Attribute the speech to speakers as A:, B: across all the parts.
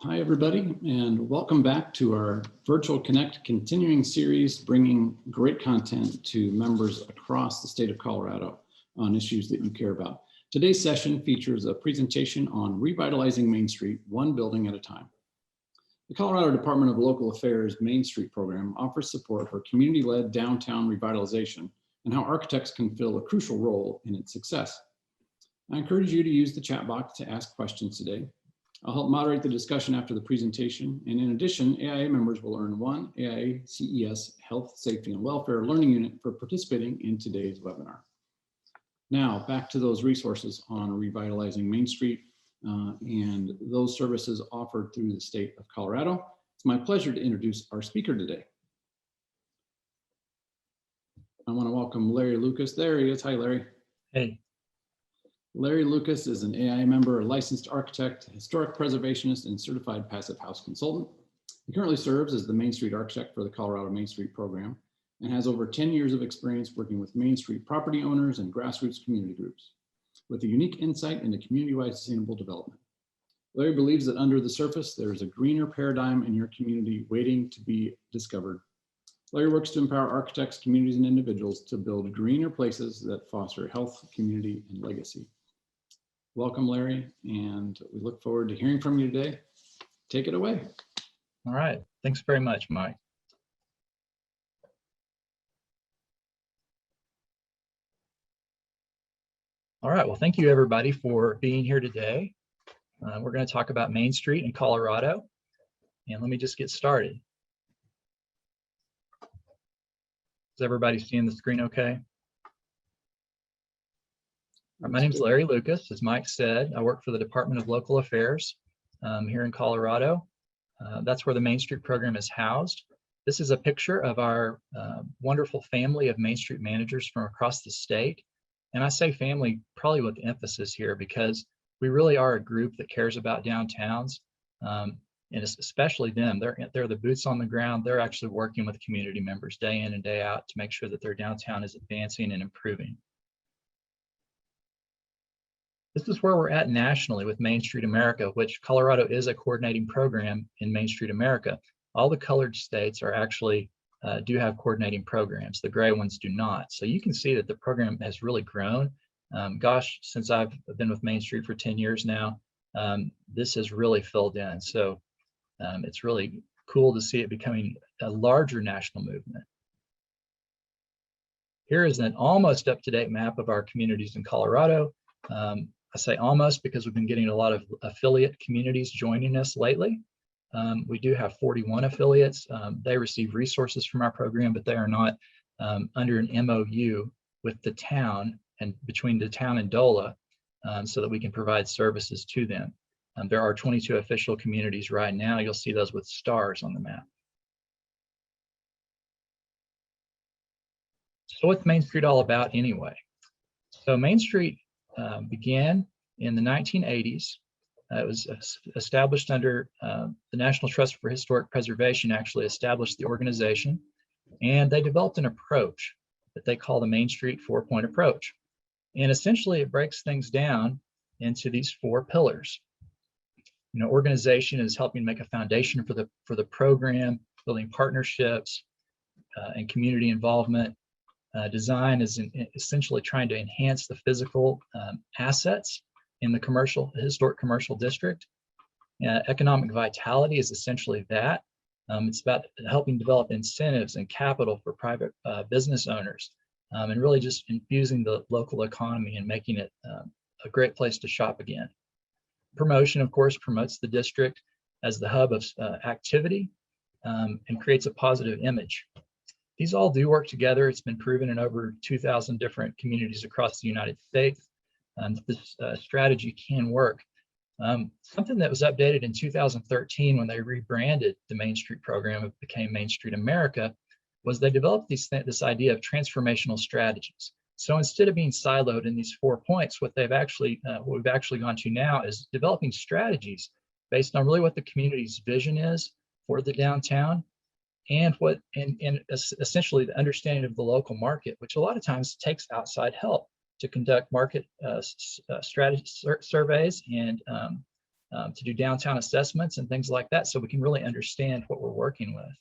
A: Hi, everybody, and welcome back to our Virtual Connect continuing series, bringing great content to members across the state of Colorado on issues that you care about. Today's session features a presentation on revitalizing Main Street, one building at a time. The Colorado Department of Local Affairs Main Street program offers support for community-led downtown revitalization and how architects can fill a crucial role in its success. I encourage you to use the chat box to ask questions today. I'll help moderate the discussion after the presentation. And in addition, AIA members will earn one AIA CES Health, Safety, and Welfare Learning Unit for participating in today's webinar. Now, back to those resources on revitalizing Main Street and those services offered through the state of Colorado. It's my pleasure to introduce our speaker today. I want to welcome Larry Lucas. There he is. Hi, Larry.
B: Hey.
A: Larry Lucas is an AIA member, a licensed architect, historic preservationist, and certified passive house consultant. He currently serves as the Main Street architect for the Colorado Main Street program and has over 10 years of experience working with Main Street property owners and grassroots community groups with a unique insight into community-wide sustainable development. Larry believes that under the surface, there is a greener paradigm in your community waiting to be discovered. Larry works to empower architects, communities, and individuals to build greener places that foster health, community, and legacy. Welcome, Larry, and we look forward to hearing from you today. Take it away.
B: All right. Thanks very much, Mike. All right. Well, thank you, everybody, for being here today. We're going to talk about Main Street in Colorado, and let me just get started. Is everybody seeing the screen okay? My name is Larry Lucas. As Mike said, I work for the Department of Local Affairs here in Colorado. That's where the Main Street program is housed. This is a picture of our wonderful family of Main Street managers from across the state. And I say family probably with emphasis here because we really are a group that cares about downtowns, and especially them. They're the boots on the ground. They're actually working with community members day in and day out to make sure that their downtown is advancing and improving. This is where we're at nationally with Main Street America, which Colorado is a coordinating program in Main Street America. All the colored states are actually do have coordinating programs. The gray ones do not. So you can see that the program has really grown. Gosh, since I've been with Main Street for 10 years now, this has really filled in. So it's really cool to see it becoming a larger national movement. Here is an almost up-to-date map of our communities in Colorado. I say almost because we've been getting a lot of affiliate communities joining us lately. We do have 41 affiliates. They receive resources from our program, but they are not under an MOU with the town and between the town and DOLA so that we can provide services to them. There are 22 official communities right now. You'll see those with stars on the map. So what's Main Street all about anyway? So Main Street began in the 1980s. It was established under the National Trust for Historic Preservation, actually established the organization, and they developed an approach that they call the Main Street 4-point approach. And essentially it breaks things down into these 4 pillars. You know, organization is helping make a foundation for the program, building partnerships and community involvement. Design is essentially trying to enhance the physical assets in the historic commercial district. Economic vitality is essentially that. It's about helping develop incentives and capital for private business owners and really just infusing the local economy and making it a great place to shop again. Promotion, of course, promotes the district as the hub of activity and creates a positive image. These all do work together. It's been proven in over 2,000 different communities across the United States. This strategy can work. Something that was updated in 2013 when they rebranded the Main Street program, it became Main Street America, was they developed this idea of transformational strategies. So instead of being siloed in these 4 points, what we've actually gone to now is developing strategies based on really what the community's vision is for the downtown, and essentially the understanding of the local market, which a lot of times takes outside help to conduct market strategy surveys and to do downtown assessments and things like that, so we can really understand what we're working with.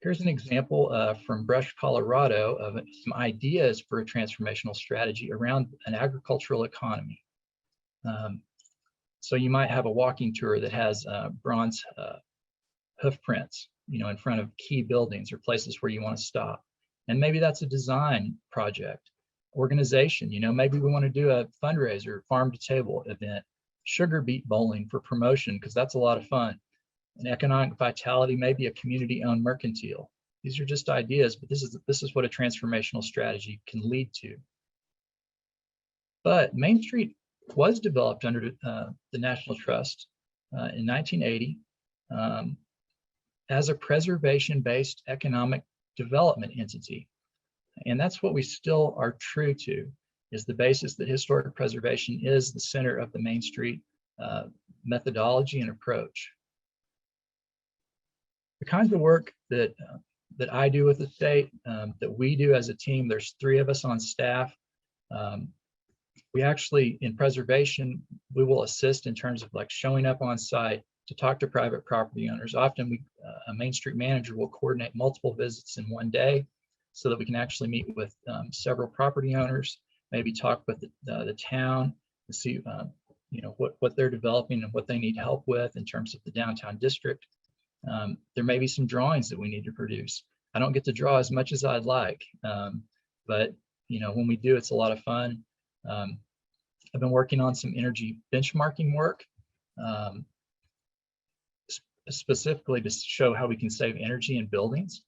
B: Here's an example from Brush, Colorado, of some ideas for a transformational strategy around an agricultural economy. So you might have a walking tour that has bronze hoof prints, in front of key buildings or places where you want to stop. And maybe that's a design project. Organization, maybe we want to do a fundraiser, farm to table event, sugar beet bowling for promotion, because that's a lot of fun. And economic vitality, maybe a community-owned mercantile. These are just ideas, but this is what a transformational strategy can lead to. But Main Street was developed under the National Trust in 1980 as a preservation-based economic development entity. And that's what we still are true to, is the basis that historic preservation is the center of the Main Street methodology and approach. The kinds of work that I do with the state, that we do as a team, there's 3 of us on staff. We actually, in preservation, we will assist in terms of like showing up on site to talk to private property owners. Often a Main Street manager will coordinate multiple visits in one day so that we can actually meet with several property owners, maybe talk with the town to see what they're developing and what they need help with in terms of the downtown district. There may be some drawings that we need to produce. I don't get to draw as much as I'd like, but when we do, it's a lot of fun. I've been working on some energy benchmarking work, specifically to show how we can save energy in buildings,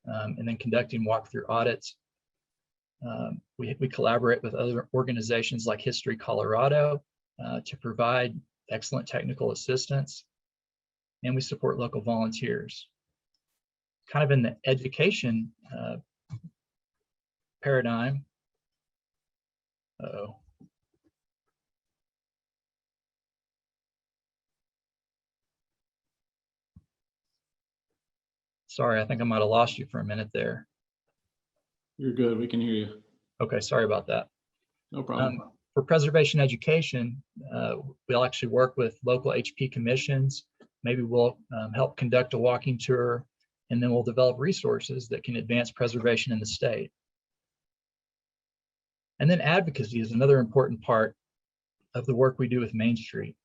B: and then conducting walkthrough audits. We collaborate with other organizations like History Colorado to provide excellent technical assistance, and we support local volunteers. Kind of in the education paradigm. Uh-oh. Sorry, I think I might have lost you for a minute there.
A: You're good. We can hear you.
B: Okay, sorry about that.
A: No problem.
B: For preservation education, we'll actually work with local HP commissions. Maybe we'll help conduct a walking tour, and then we'll develop resources that can advance preservation in the state. And then advocacy is another important part of the work we do with Main Street.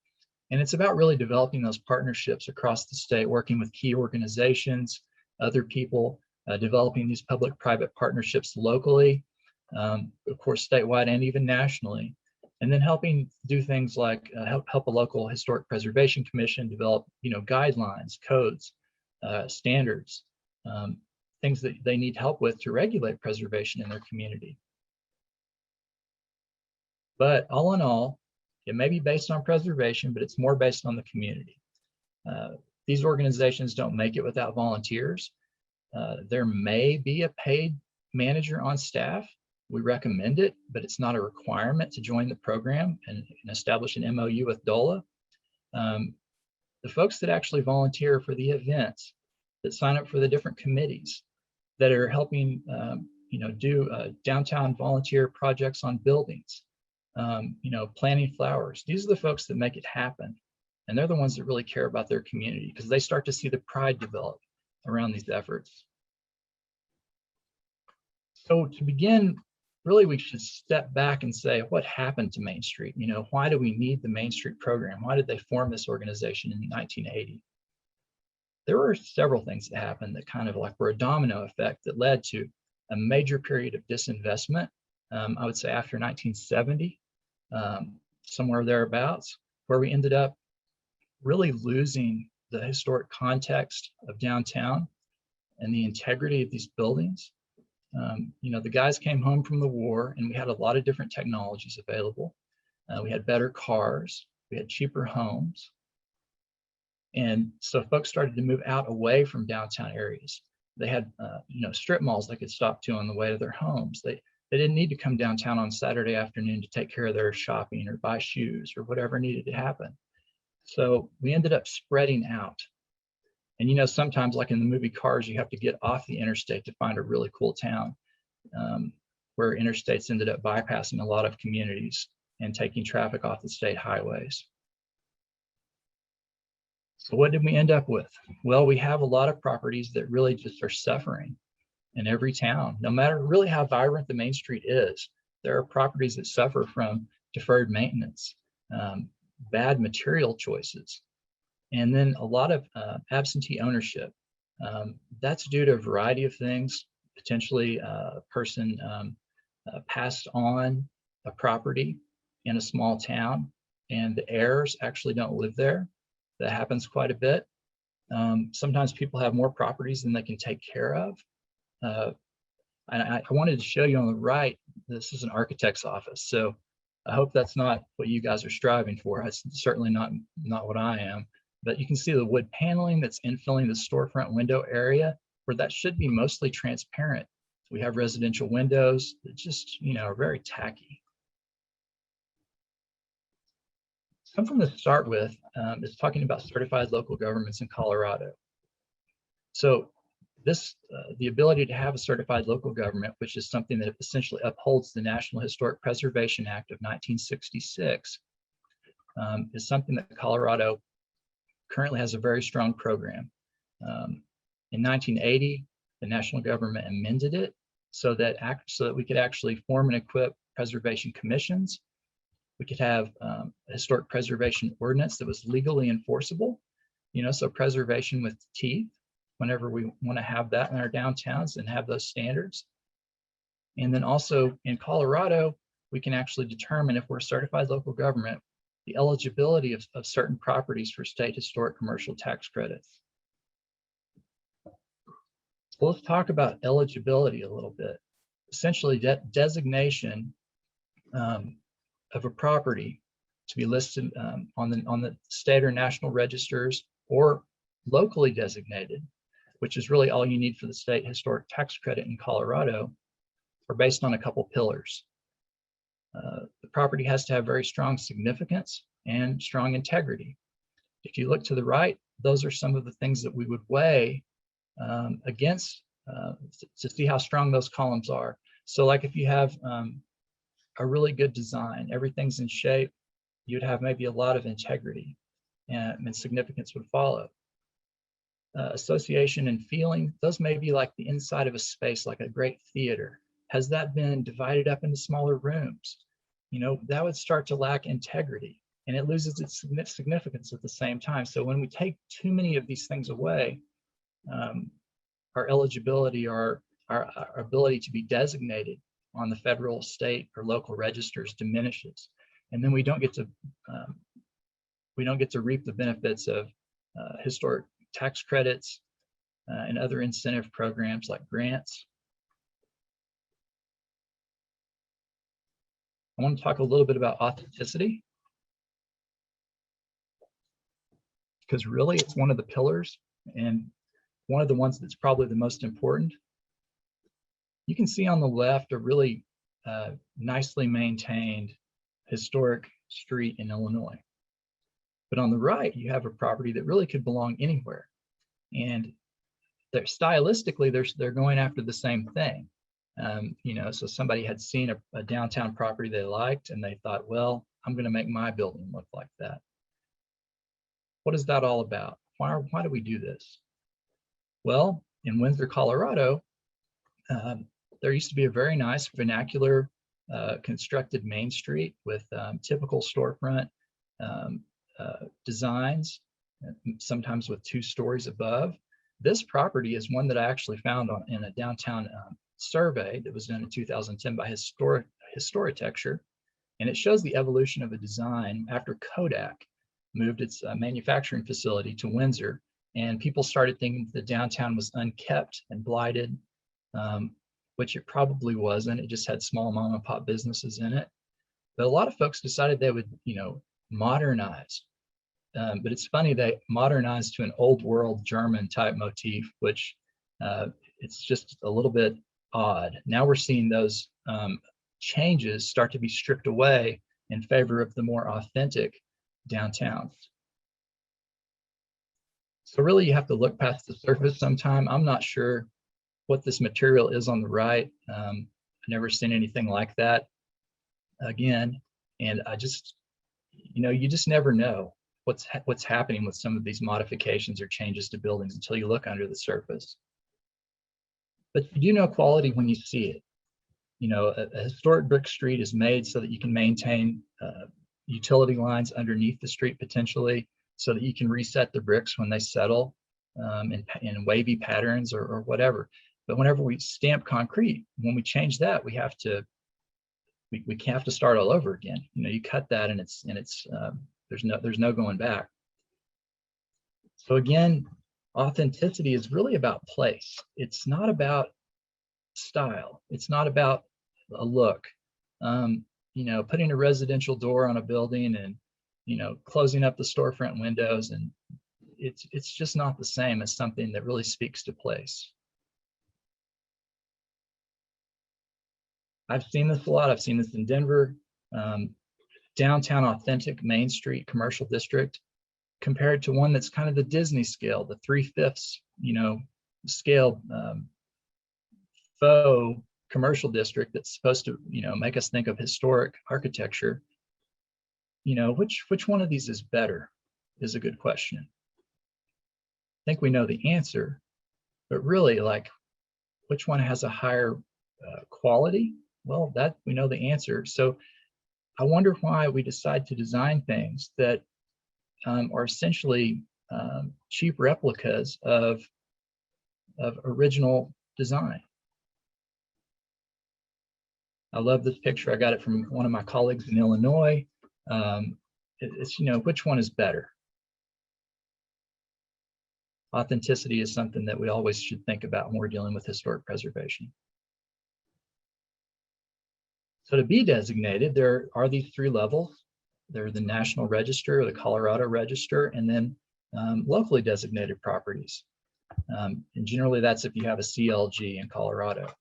B: And it's about really developing those partnerships across the state, working with key organizations, other people, developing these public-private partnerships locally, of course, statewide and even nationally, and then helping do things like help a local historic preservation commission develop, guidelines, codes, standards, things that they need help with to regulate preservation in their community. But all in all, it may be based on preservation, but it's more based on the community. These organizations don't make it without volunteers. There may be a paid manager on staff. We recommend it, but it's not a requirement to join the program and establish an MOU with DOLA. The folks that actually volunteer for the events, that sign up for the different committees, that are helping do downtown volunteer projects on buildings, planting flowers. These are the folks that make it happen. And they're the ones that really care about their community, because they start to see the pride develop around these efforts. So to begin, really we should step back and say, what happened to Main Street? Why do we need the Main Street program? Why did they form this organization in 1980? There were several things that happened that kind of like were a domino effect that led to a major period of disinvestment. I would say after 1970, somewhere thereabouts, where we ended up really losing the historic context of downtown and the integrity of these buildings. The guys came home from the war, and we had a lot of different technologies available. We had better cars, we had cheaper homes. And so folks started to move out away from downtown areas. They had, strip malls they could stop to on the way to their homes. They didn't need to come downtown on Saturday afternoon to take care of their shopping or buy shoes or whatever needed to happen. So we ended up spreading out. And sometimes, like in the movie Cars, you have to get off the interstate to find a really cool town, where interstates ended up bypassing a lot of communities and taking traffic off the state highways. So what did we end up with? Well, we have a lot of properties that really just are suffering in every town. No matter really how vibrant the main street is, there are properties that suffer from deferred maintenance, bad material choices, and then a lot of absentee ownership. That's due to a variety of things. Potentially a person passed on a property in a small town and the heirs actually don't live there. That happens quite a bit. Sometimes people have more properties than they can take care of. And I wanted to show you on the right, this is an architect's office. So I hope that's not what you guys are striving for. It's certainly not what I am. But you can see the wood paneling that's infilling the storefront window area where that should be mostly transparent. We have residential windows that just, are very tacky. Something to start with is talking about certified local governments in Colorado. So this, the ability to have a certified local government, which is something that essentially upholds the National Historic Preservation Act of 1966, is something that Colorado currently has a very strong program. In 1980, the national government amended it so that we could actually form and equip preservation commissions. We could have a historic preservation ordinance that was legally enforceable, so preservation with teeth whenever we want to have that in our downtowns and have those standards. And then also in Colorado, we can actually determine if we're a certified local government, the eligibility of certain properties for state historic commercial tax credits. So let's talk about eligibility a little bit. Essentially, designation of a property to be listed on the state or national registers or locally designated, which is really all you need for the state historic tax credit in Colorado, are based on a couple pillars. The property has to have very strong significance and strong integrity. If you look to the right, those are some of the things that we would weigh against to see how strong those columns are. So like if you have a really good design, everything's in shape, you'd have maybe a lot of integrity and significance would follow. Association and feeling, those may be like the inside of a space, like a great theater. Has that been divided up into smaller rooms? That would start to lack integrity and it loses its significance at the same time. So when we take too many of these things away, our eligibility or our ability to be designated on the federal, state, or local registers diminishes. And then we don't get to reap the benefits of historic tax credits and other incentive programs like grants. I want to talk a little bit about authenticity, because really it's one of the pillars and one of the ones that's probably the most important. You can see on the left a really nicely maintained historic street in Illinois. But on the right, you have a property that really could belong anywhere. And stylistically, they're going after the same thing. So somebody had seen a downtown property they liked and they thought, well, I'm going to make my building look like that. What is that all about? Why do we do this? Well, in Windsor, Colorado, there used to be a very nice vernacular constructed main street with typical storefront designs, sometimes with 2 stories above. This property is one that I actually found in a downtown survey that was done in 2010 by Historitecture, and it shows the evolution of a design after Kodak moved its manufacturing facility to Windsor, and people started thinking the downtown was unkept and blighted, which it probably wasn't. It just had small mom and pop businesses in it. But a lot of folks decided they would, modernize. But it's funny, they modernized to an old world German type motif, which it's just a little bit odd. Now we're seeing those changes start to be stripped away in favor of the more authentic downtowns. So really you have to look past the surface sometime. I'm not sure what this material is on the right. I've never seen anything like that. Again, And you just never know what's happening with some of these modifications or changes to buildings until you look under the surface. But you do know quality when you see it. A historic brick street is made so that you can maintain utility lines underneath the street potentially, so that you can reset the bricks when they settle in wavy patterns or whatever. But whenever we stamp concrete, when we change that, we have to start all over again. You cut that and there's no going back. So again, authenticity is really about place. It's not about style. It's not about a look. Putting a residential door on a building and closing up the storefront windows, and it's just not the same as something that really speaks to place. I've seen this a lot. I've seen this in Denver. Downtown authentic Main Street commercial district compared to one that's kind of the Disney scale, the 3/5 scale faux commercial district that's supposed to make us think of historic architecture. Which one of these is better is a good question. I think we know the answer, but really, like, which one has a higher quality? Well, that we know the answer. So I wonder why we decide to design things that are essentially cheap replicas of original design. I love this picture. I got it from one of my colleagues in Illinois. It's which one is better? Authenticity is something that we always should think about when we're dealing with historic preservation. So to be designated, there are these 3 levels. They're the National Register, the Colorado Register, and then locally designated properties. And generally that's if you have a CLG in Colorado.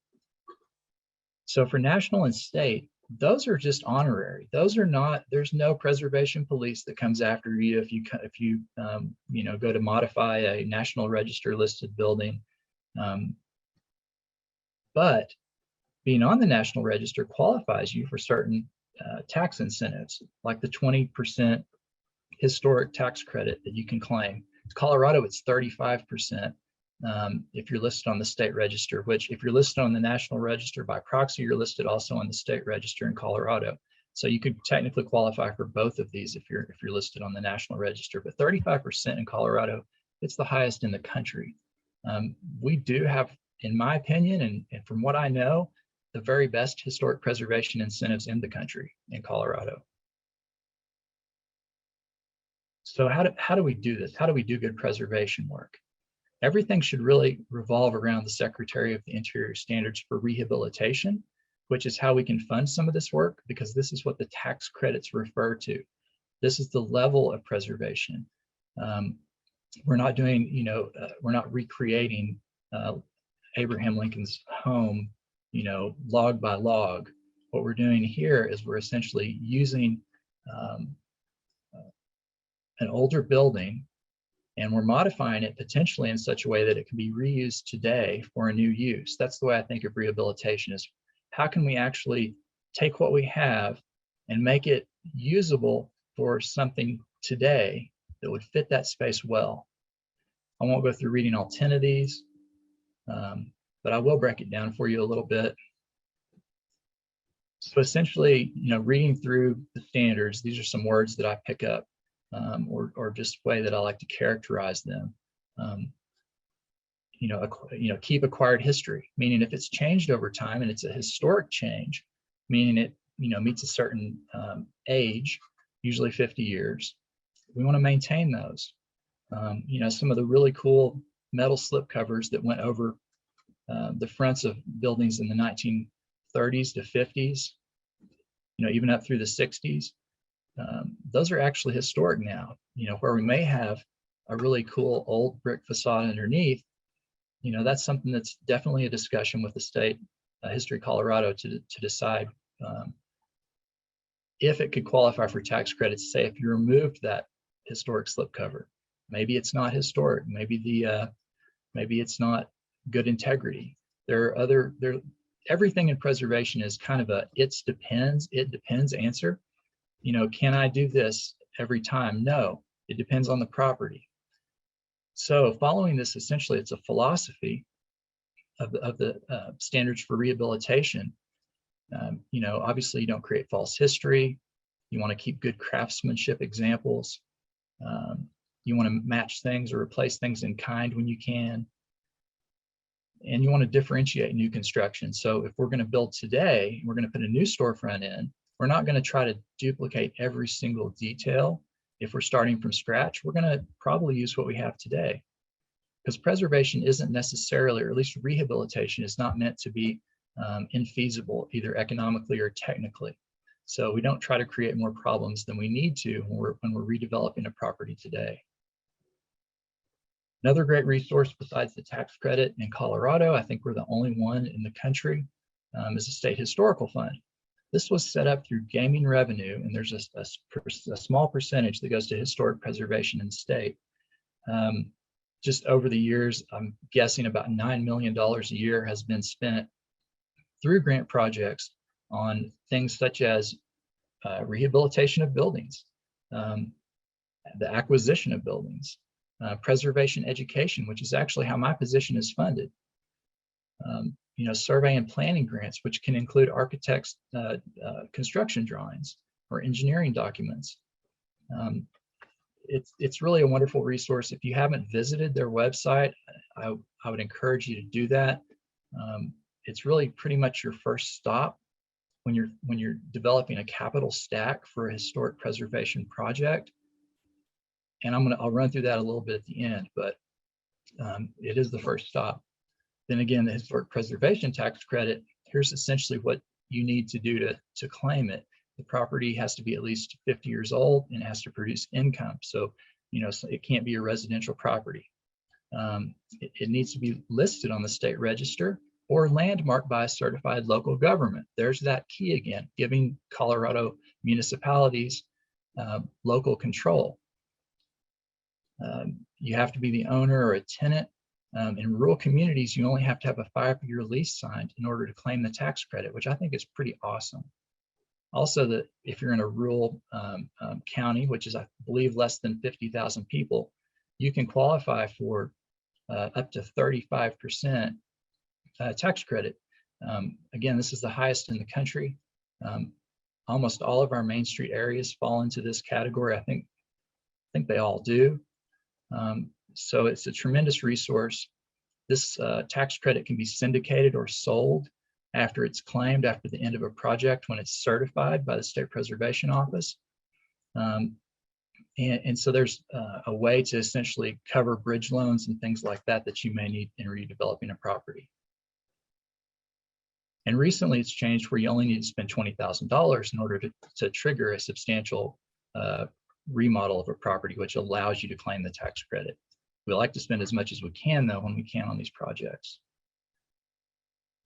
B: So for national and state, those are just honorary. Those are not, there's no preservation police that comes after you if you go to modify a National Register listed building. But being on the National Register qualifies you for certain tax incentives, like the 20% historic tax credit that you can claim. In Colorado, it's 35% if you're listed on the state register, which if you're listed on the National Register by proxy, you're listed also on the state register in Colorado. So you could technically qualify for both of these if you're listed on the National Register, but 35% in Colorado, it's the highest in the country. We do have, in my opinion, and from what I know, the very best historic preservation incentives in the country in Colorado. So how do we do this? How do we do good preservation work? Everything should really revolve around the Secretary of the Interior standards for rehabilitation, which is how we can fund some of this work, because this is what the tax credits refer to. This is the level of preservation. We're not doing, we're not recreating Abraham Lincoln's home, log by log. What we're doing here is we're essentially using an older building, and we're modifying it potentially in such a way that it can be reused today for a new use. That's the way I think of rehabilitation, is how can we actually take what we have and make it usable for something today that would fit that space well. I won't go through reading all 10 of these, but I will break it down for you a little bit. So essentially, reading through the standards, these are some words that I pick up, or just way that I like to characterize them. Keep acquired history, meaning if it's changed over time and it's a historic change, meaning it meets a certain age, usually 50 years, we want to maintain those. Some of the really cool metal slip covers that went over the fronts of buildings in the 1930s to 50s, even up through the 60s. Those are actually historic now, where we may have a really cool old brick facade underneath. That's something that's definitely a discussion with the state History Colorado to decide if it could qualify for tax credits. Say if you removed that historic slipcover, maybe it's not historic, maybe it's not good integrity. Everything in preservation is kind of a it depends answer. can I do this every time? No, it depends on the property. So following this, essentially, it's a philosophy of the standards for rehabilitation. Obviously you don't create false history. You want to keep good craftsmanship examples. You want to match things or replace things in kind when you can. And you want to differentiate new construction. So if we're going to build today, we're going to put a new storefront in, we're not going to try to duplicate every single detail. If we're starting from scratch, we're going to probably use what we have today. Because preservation isn't necessarily, or at least rehabilitation is not meant to be infeasible, either economically or technically. So we don't try to create more problems than we need to when we're redeveloping a property today. Another great resource besides the tax credit in Colorado, I think we're the only one in the country, is the State Historical Fund. This was set up through gaming revenue, and there's a small percentage that goes to historic preservation in the state. Just over the years, I'm guessing about $9 million a year has been spent through grant projects on things such as rehabilitation of buildings, the acquisition of buildings, preservation education, which is actually how my position is funded. Survey and planning grants, which can include architects' construction drawings or engineering documents. It's really a wonderful resource. If you haven't visited their website, I would encourage you to do that. It's really pretty much your first stop when you're developing a capital stack for a historic preservation project. And I'll run through that a little bit at the end, but it is the first stop. Then again, the historic preservation tax credit, here's essentially what you need to do to claim it. The property has to be at least 50 years old and it has to produce income. So, it can't be a residential property. It needs to be listed on the state register or landmarked by a certified local government. There's that key again, giving Colorado municipalities local control. You have to be the owner or a tenant. In rural communities, you only have to have a 5-year lease signed in order to claim the tax credit, which I think is pretty awesome. Also, that if you're in a rural county, which is, I believe, less than 50,000 people, you can qualify for up to 35% tax credit. Again, this is the highest in the country. Almost all of our Main Street areas fall into this category. I think they all do. So it's a tremendous resource. This tax credit can be syndicated or sold after it's claimed after the end of a project when it's certified by the State Preservation Office. And so there's a way to essentially cover bridge loans and things like that you may need in redeveloping a property. And recently it's changed where you only need to spend $20,000 in order to trigger a substantial remodel of a property, which allows you to claim the tax credit. We like to spend as much as we can, though, when we can on these projects.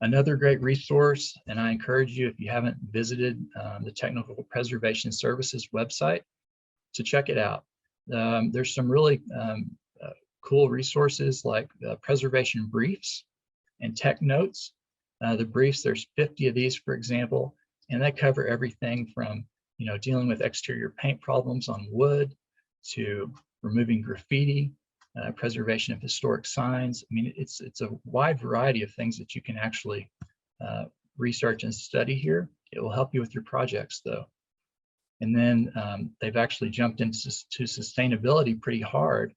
B: Another great resource, and I encourage you, if you haven't visited the Technical Preservation Services website, to check it out. There's some really cool resources like preservation briefs and tech notes. The briefs, there's 50 of these, for example, and they cover everything from dealing with exterior paint problems on wood to removing graffiti, preservation of historic signs. I mean, it's a wide variety of things that you can actually research and study here. It will help you with your projects, though. And then they've actually jumped into sustainability pretty hard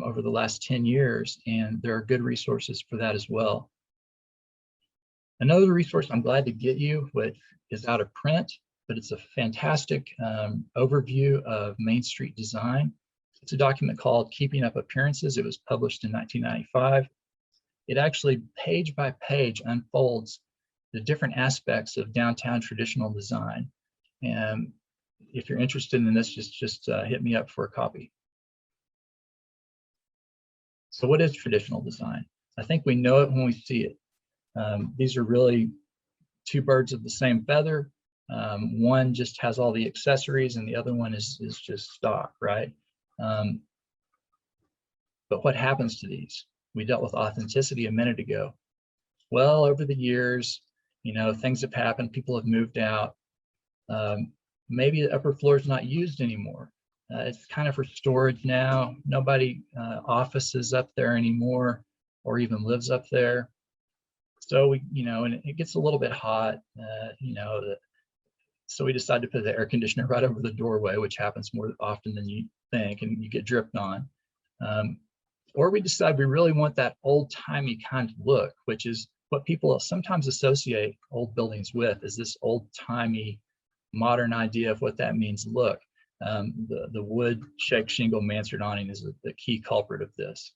B: over the last 10 years, and there are good resources for that as well. Another resource I'm glad to get you, which is out of print, but it's a fantastic overview of Main Street design. It's a document called Keeping Up Appearances. It was published in 1995. It actually, page by page, unfolds the different aspects of downtown traditional design. And if you're interested in this, just hit me up for a copy. So what is traditional design? I think we know it when we see it. These are really two birds of the same feather. One just has all the accessories and the other one is just stock, right? But what happens to these? We dealt with authenticity a minute ago. Well, over the years, things have happened, people have moved out. maybe the upper floor is not used anymore. It's kind of for storage now. Nobody offices up there anymore or even lives up there. So we, and it gets a little bit hot, so we decided to put the air conditioner right over the doorway, which happens more often than you think, and you get dripped on. Or we decided we really want that old-timey kind of look, which is what people sometimes associate old buildings with, is this old-timey modern idea of what that means look. The wood shake shingle mansard awning is the key culprit of this.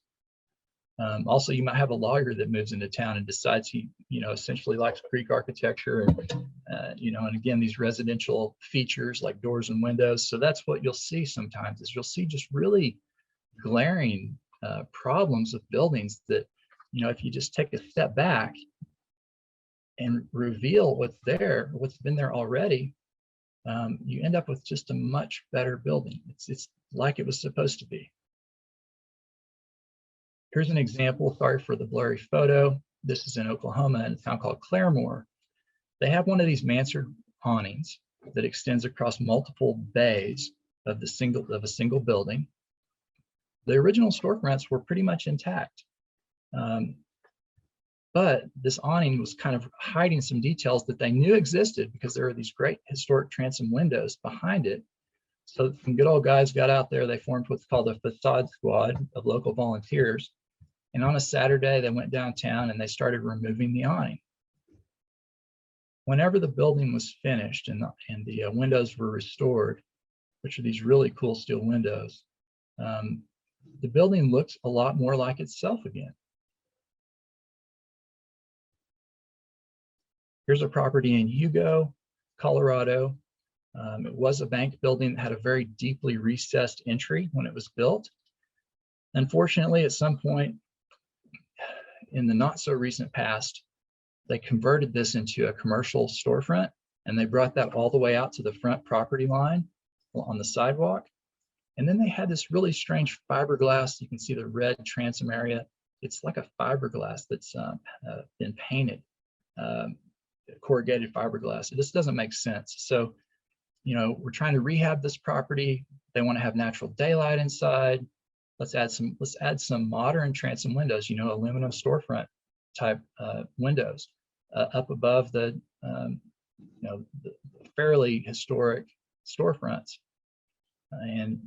B: Also, you might have a lawyer that moves into town and decides he, essentially likes Greek architecture and, and again, these residential features like doors and windows. So that's what you'll see sometimes, is you'll see just really glaring problems with buildings that, if you just take a step back and reveal what's there, what's been there already, you end up with just a much better building. It's like it was supposed to be. Here's an example. Sorry for the blurry photo. This is in Oklahoma, in a town called Claremore. They have one of these mansard awnings that extends across multiple bays of a single building. The original storefronts were pretty much intact, but this awning was kind of hiding some details that they knew existed because there are these great historic transom windows behind it. So some good old guys got out there. They formed what's called a facade squad of local volunteers. And on a Saturday, they went downtown and they started removing the awning. Whenever the building was finished and the windows were restored, which are these really cool steel windows, the building looks a lot more like itself again. Here's a property in Hugo, Colorado. It was a bank building that had a very deeply recessed entry when it was built. Unfortunately, at some point in the not so recent past, they converted this into a commercial storefront, and they brought that all the way out to the front property line on the sidewalk. And then they had this really strange fiberglass. You can see the red transom area. It's like a fiberglass that's been painted, corrugated fiberglass. It just doesn't make sense. So, we're trying to rehab this property. They want to have natural daylight inside. Let's add some modern transom windows, aluminum storefront type windows up above the fairly historic storefronts. And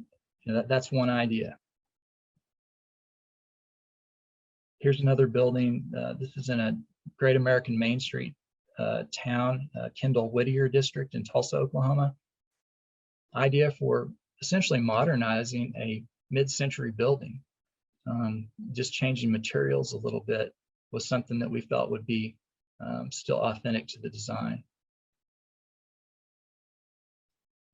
B: that's one idea. Here's another building. This is in a Great American Main Street town, Kendall Whittier district in Tulsa, Oklahoma. Idea for essentially modernizing a mid-century building. Just changing materials a little bit was something that we felt would be still authentic to the design.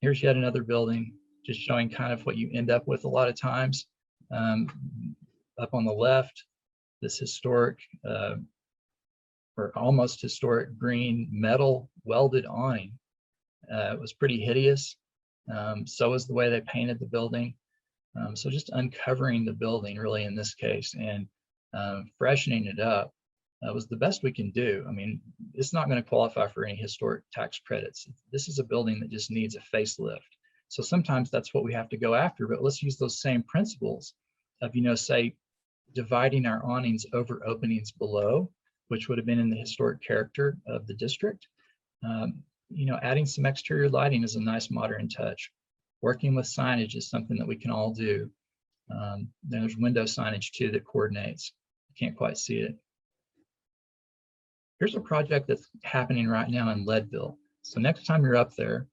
B: Here's yet another building, just showing kind of what you end up with a lot of times. Up on the left, this historic or almost historic green metal welded awning. It was pretty hideous. So was the way they painted the building. So just uncovering the building really in this case and freshening it up was the best we can do. I mean, it's not going to qualify for any historic tax credits. This is a building that just needs a facelift. So sometimes that's what we have to go after, but let's use those same principles of, say, dividing our awnings over openings below, which would have been in the historic character of the district. Adding some exterior lighting is a nice modern touch. Working with signage is something that we can all do. There's window signage too that coordinates. You can't quite see it. Here's a project that's happening right now in Leadville. So next time you're up there,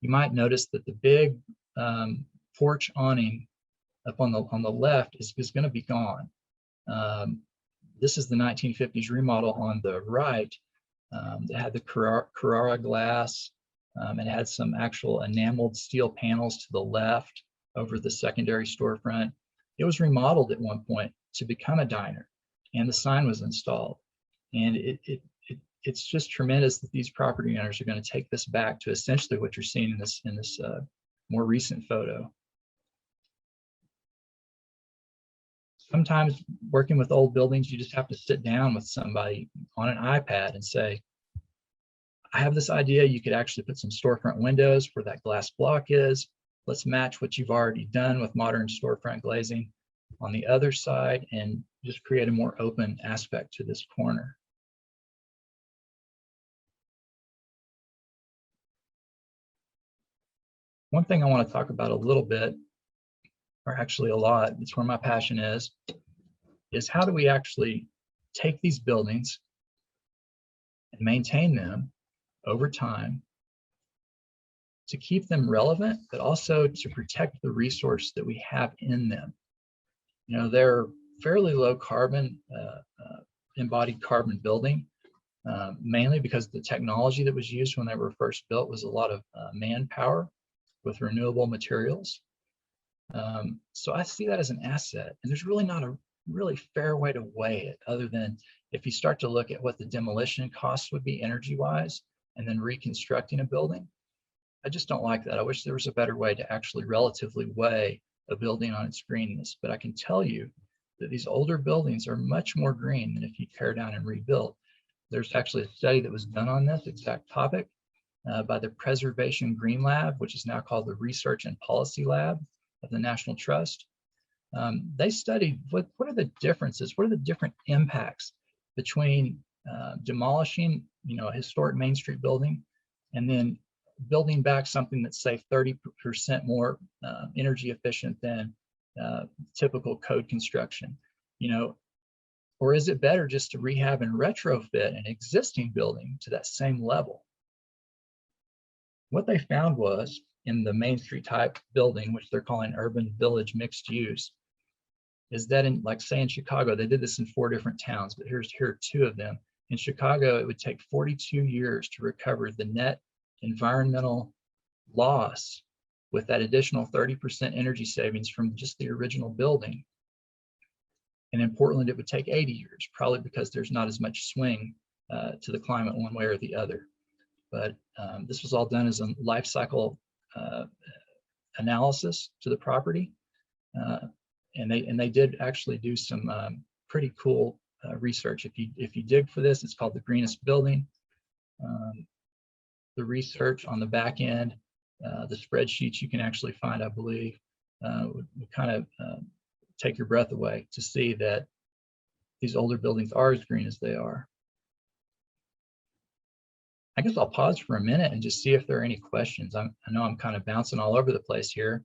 B: you might notice that the big porch awning up on the left is going to be gone. This is the 1950s remodel on the right. It had the Carrara glass. It had some actual enameled steel panels to the left over the secondary storefront. It was remodeled at one point to become a diner, and the sign was installed. And it's just tremendous that these property owners are going to take this back to essentially what you're seeing in this more recent photo. Sometimes working with old buildings, you just have to sit down with somebody on an iPad and say, I have this idea, you could actually put some storefront windows where that glass block is. Let's match what you've already done with modern storefront glazing on the other side and just create a more open aspect to this corner. One thing I want to talk about a little bit, or actually a lot, it's where my passion is how do we actually take these buildings and maintain them over time to keep them relevant, but also to protect the resource that we have in them. You know, they're fairly low carbon, embodied carbon building, mainly because the technology that was used when they were first built was a lot of manpower with renewable materials. So I see that as an asset, and there's really not a really fair way to weigh it other than if you start to look at what the demolition costs would be energy-wise and then reconstructing a building. I just don't like that. I wish there was a better way to actually relatively weigh a building on its greenness, but I can tell you that these older buildings are much more green than if you tear down and rebuild. There's actually a study that was done on this exact topic by the Preservation Green Lab, which is now called the Research and Policy Lab of the National Trust. They studied what are the differences, what are the different impacts between demolishing, you know, a historic Main Street building and then building back something that's, say, 30% more energy efficient than typical code construction, you know, or is it better just to rehab and retrofit an existing building to that same level? What they found was in the Main Street type building, which they're calling urban village mixed use, is that in, like, say in Chicago, they did this in 4 different towns, but here are 2 of them. In Chicago, it would take 42 years to recover the net environmental loss with that additional 30% energy savings from just the original building. And in Portland, it would take 80 years, probably because there's not as much swing to the climate one way or the other. But this was all done as a life cycle analysis to the property. And they did actually do some pretty cool research. If you dig for this, it's called the greenest building. The research on the back end, the spreadsheets you can actually find, I believe, would kind of take your breath away to see that these older buildings are as green as they are. I guess I'll pause for a minute and just see if there are any questions. I know I'm kind of bouncing all over the place here.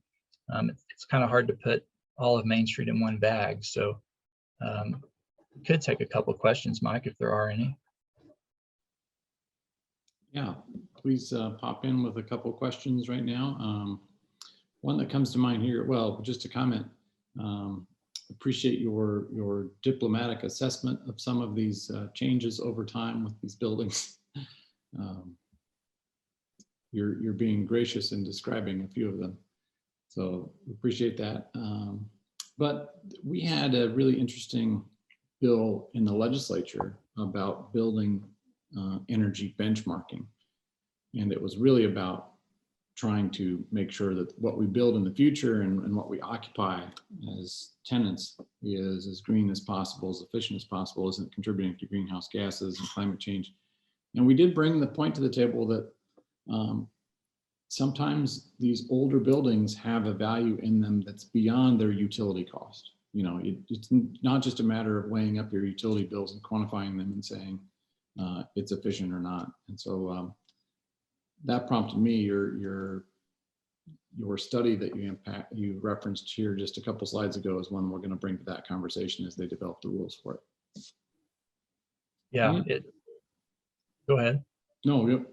B: It's kind of hard to put all of Main Street in one bag. So could take a couple of questions, Mike, if there are any.
A: Yeah, please pop in with a couple of questions right now. One that comes to mind here, well, just a comment. Appreciate your diplomatic assessment of some of these changes over time with these buildings. You're being gracious in describing a few of them, so appreciate that. But we had a really interesting bill in the legislature about building energy benchmarking, and it was really about trying to make sure that what we build in the future and what we occupy as tenants is as green as possible, as efficient as possible, isn't contributing to greenhouse gases and climate change. And we did bring the point to the table that sometimes these older buildings have a value in them that's beyond their utility cost. You know, it's not just a matter of weighing up your utility bills and quantifying them and saying it's efficient or not. And so that prompted me, your study that you referenced here just a couple slides ago is one we're going to bring to that conversation as they develop the rules for it.
B: Yeah, go ahead.
A: No,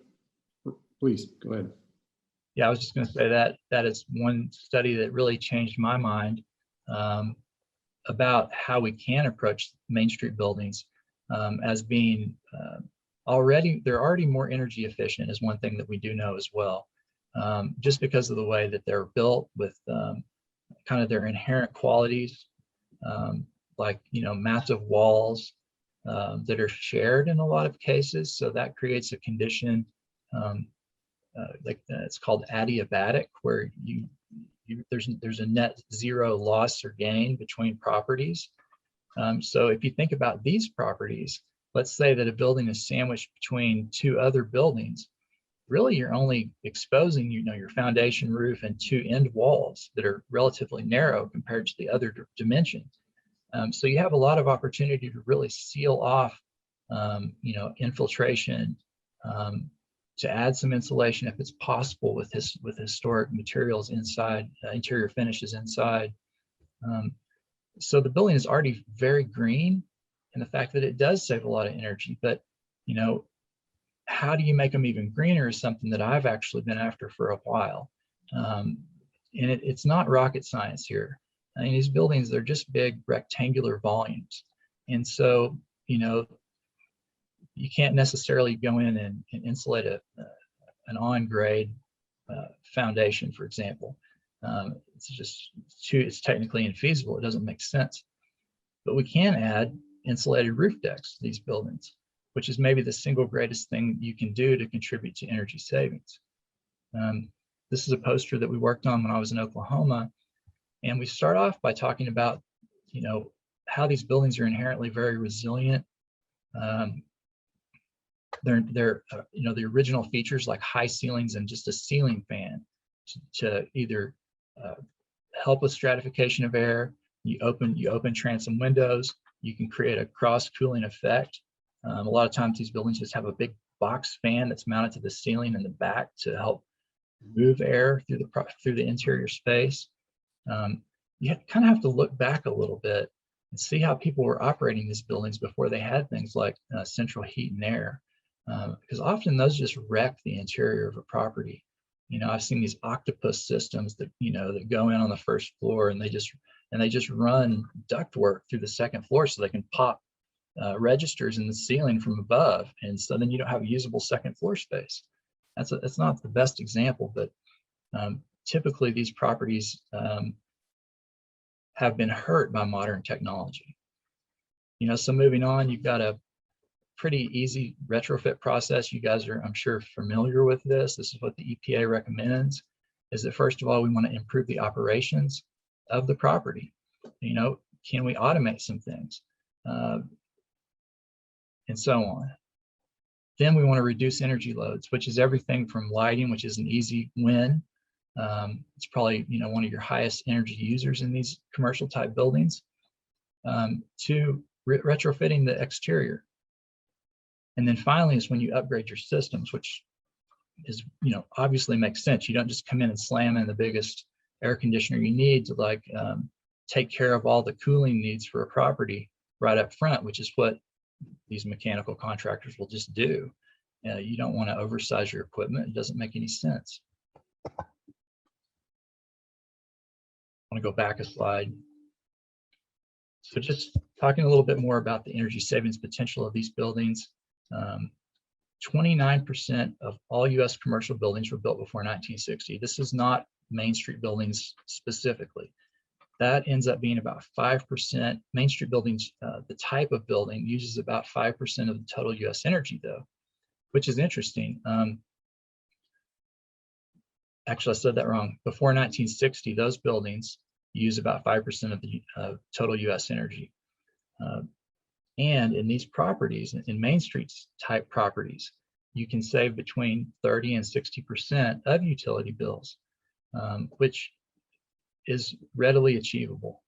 A: please go ahead.
B: Yeah, I was just going to say that is one study that really changed my mind about how we can approach Main Street buildings as being they're already more energy efficient is one thing that we do know as well. Just because of the way that they're built with kind of their inherent qualities, like, you know, massive walls that are shared in a lot of cases. So that creates a condition it's called adiabatic, where there's a net zero loss or gain between properties. So if you think about these properties, let's say that a building is sandwiched between two other buildings, really you're only exposing, your foundation, roof, and two end walls that are relatively narrow compared to the other dimensions. So you have a lot of opportunity to really seal off, infiltration, to add some insulation if it's possible with historic materials inside, interior finishes inside. So the building is already very green, and the fact that it does save a lot of energy, but how do you make them even greener is something that I've actually been after for a while. And it's not rocket science here. I mean, these buildings, they're just big rectangular volumes. And so, you can't necessarily go in and insulate an on-grade foundation, for example. It's technically infeasible. It doesn't make sense. But we can add insulated roof decks to these buildings, which is maybe the single greatest thing you can do to contribute to energy savings. This is a poster that we worked on when I was in Oklahoma. And we start off by talking about, how these buildings are inherently very resilient. The original features like high ceilings and just a ceiling fan to either help with stratification of air. You open transom windows. You can create a cross cooling effect. A lot of times these buildings just have a big box fan that's mounted to the ceiling in the back to help move air through the interior space. You kind of have to look back a little bit and see how people were operating these buildings before they had things like central heat and air, because often those just wreck the interior of a property. I've seen these octopus systems that that go in on the first floor and they just run ductwork through the second floor so they can pop registers in the ceiling from above, and so then you don't have a usable second floor space. That's not the best example, but typically these properties have been hurt by modern technology. So moving on, you've got a pretty easy retrofit process. You guys are, I'm sure, familiar with this. This is what the EPA recommends, is that first of all, we want to improve the operations of the property. Can we automate some things? And so on. Then we want to reduce energy loads, which is everything from lighting, which is an easy win. It's probably one of your highest energy users in these commercial type buildings, to retrofitting the exterior. And then finally is when you upgrade your systems, which is obviously makes sense. You don't just come in and slam in the biggest air conditioner you need to take care of all the cooling needs for a property right up front, which is what these mechanical contractors will just do. You don't want to oversize your equipment. It doesn't make any sense. I want to go back a slide. So just talking a little bit more about the energy savings potential of these buildings. 29% of all US commercial buildings were built before 1960. This is not Main Street buildings specifically. That ends up being about 5%. Main Street buildings, the type of building, uses about 5% of the total US energy though, which is interesting. Actually, I said that wrong. Before 1960, those buildings use about 5% of the total US energy. And in these properties, in Main Street type properties, you can save between 30 and 60% of utility bills, which is readily achievable.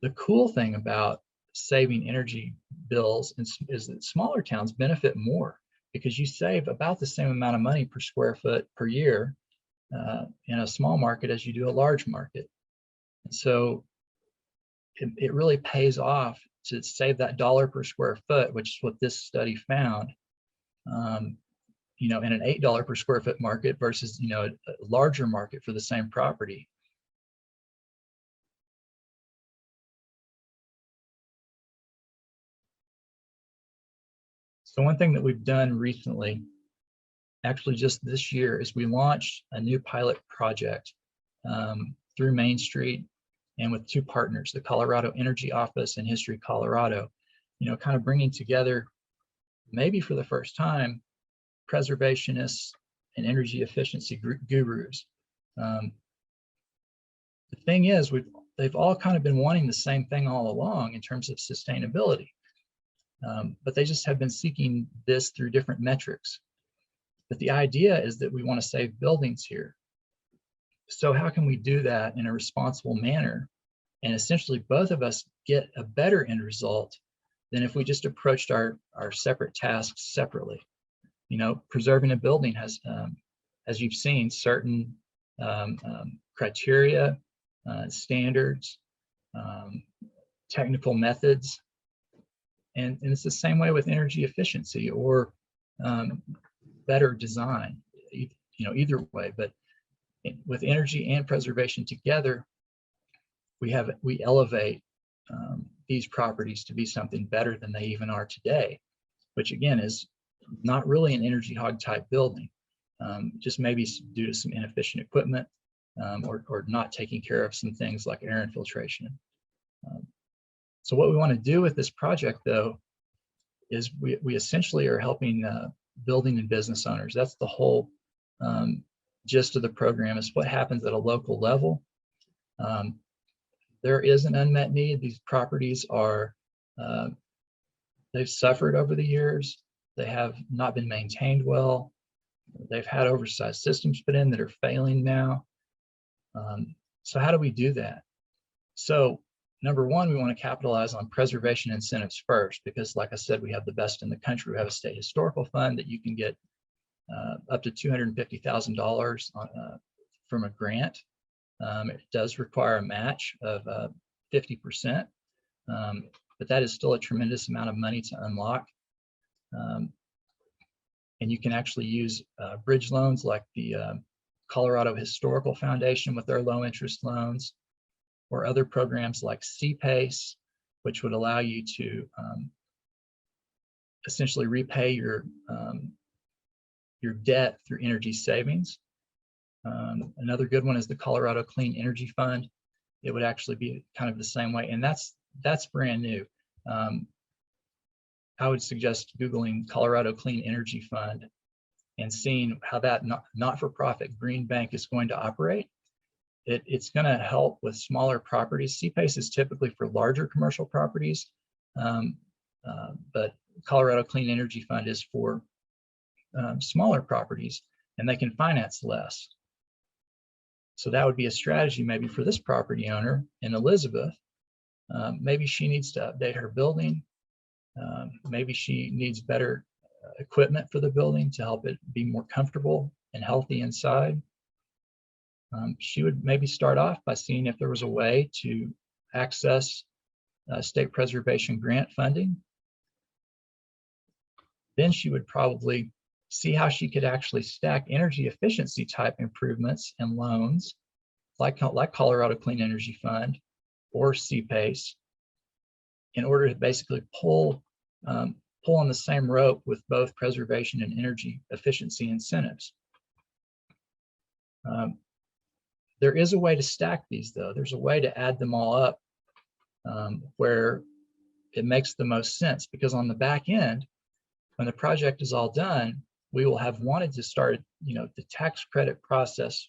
B: The cool thing about saving energy bills is that smaller towns benefit more because you save about the same amount of money per square foot per year in a small market as you do a large market. And so it really pays off to save that $1 per square foot, which is what this study found, in an $8 per square foot market versus, a larger market for the same property. So one thing that we've done recently, actually just this year, is we launched a new pilot project through Main Street and with two partners, the Colorado Energy Office and History Colorado, kind of bringing together, maybe for the first time, preservationists and energy efficiency gurus. The thing is, they've all kind of been wanting the same thing all along in terms of sustainability. but they just have been seeking this through different metrics. But the idea is that we want to save buildings here. So how can we do that in a responsible manner? And essentially both of us get a better end result than if we just approached our separate tasks separately. You know, preserving a building has, as you've seen, certain criteria, standards, technical methods. And it's the same way with energy efficiency or better design, you know, either way. But with energy and preservation together, we elevate these properties to be something better than they even are today, which again is not really an energy hog type building, just maybe due to some inefficient equipment or not taking care of some things like air infiltration. So what we want to do with this project, though, is we essentially are helping building and business owners. That's the whole gist of the program, is what happens at a local level. There is an unmet need. These properties are, they've suffered over the years. They have not been maintained well. They've had oversized systems put in that are failing now. So how do we do that? So number one, we want to capitalize on preservation incentives first, because like I said, we have the best in the country. We have a state historical fund that you can get up to $250,000 from a grant. It does require a match of 50%, but that is still a tremendous amount of money to unlock. And you can actually use bridge loans like the Colorado Historical Foundation with their low interest loans, or other programs like CPACE, which would allow you to essentially repay your debt through energy savings. Another good one is the Colorado Clean Energy Fund. It would actually be kind of the same way, and that's brand new. I would suggest Googling Colorado Clean Energy Fund and seeing how that not-for-profit green bank is going to operate. It's going to help with smaller properties. CPACE is typically for larger commercial properties, but Colorado Clean Energy Fund is for smaller properties, and they can finance less. So that would be a strategy maybe for this property owner in Elizabeth. Maybe she needs to update her building. Maybe she needs better equipment for the building to help it be more comfortable and healthy inside. She would maybe start off by seeing if there was a way to access state preservation grant funding. Then she would probably see how she could actually stack energy efficiency type improvements and loans like Colorado Clean Energy Fund or CPACE in order to basically pull on the same rope with both preservation and energy efficiency incentives. There is a way to stack these, though. There's a way to add them all up where it makes the most sense, because on the back end, when the project is all done, we will have wanted to start, the tax credit process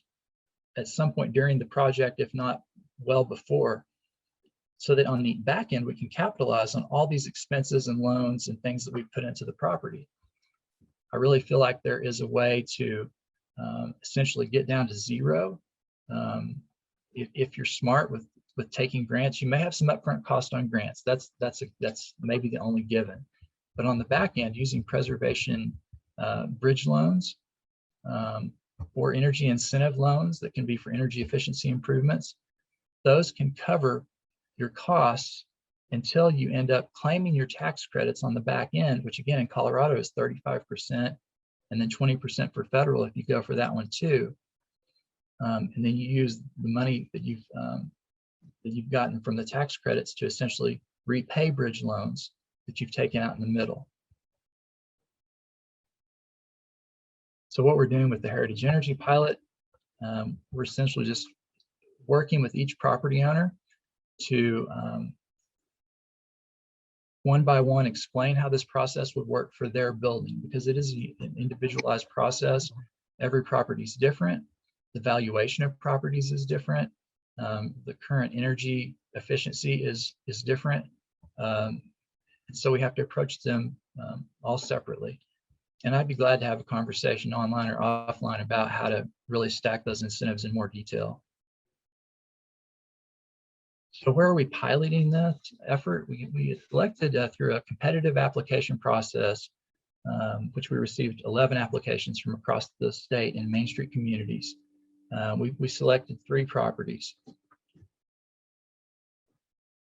B: at some point during the project, if not well before, so that on the back end, we can capitalize on all these expenses and loans and things that we've put into the property. I really feel like there is a way to essentially get down to zero. If you're smart with taking grants, you may have some upfront cost on grants. That's maybe the only given. But on the back end, using preservation bridge loans or energy incentive loans that can be for energy efficiency improvements, those can cover your costs until you end up claiming your tax credits on the back end, which again in Colorado is 35%, and then 20% for federal if you go for that one too. And then you use the money that you've gotten from the tax credits to essentially repay bridge loans that you've taken out in the middle. So what we're doing with the Heritage Energy Pilot, we're essentially just working with each property owner to one by one explain how this process would work for their building, because it is an individualized process. Every property is different. The valuation of properties is different. The current energy efficiency is different. And So we have to approach them all separately. And I'd be glad to have a conversation online or offline about how to really stack those incentives in more detail. So where are we piloting this effort? We selected through a competitive application process, which we received 11 applications from across the state in Main Street communities. We selected 3 properties.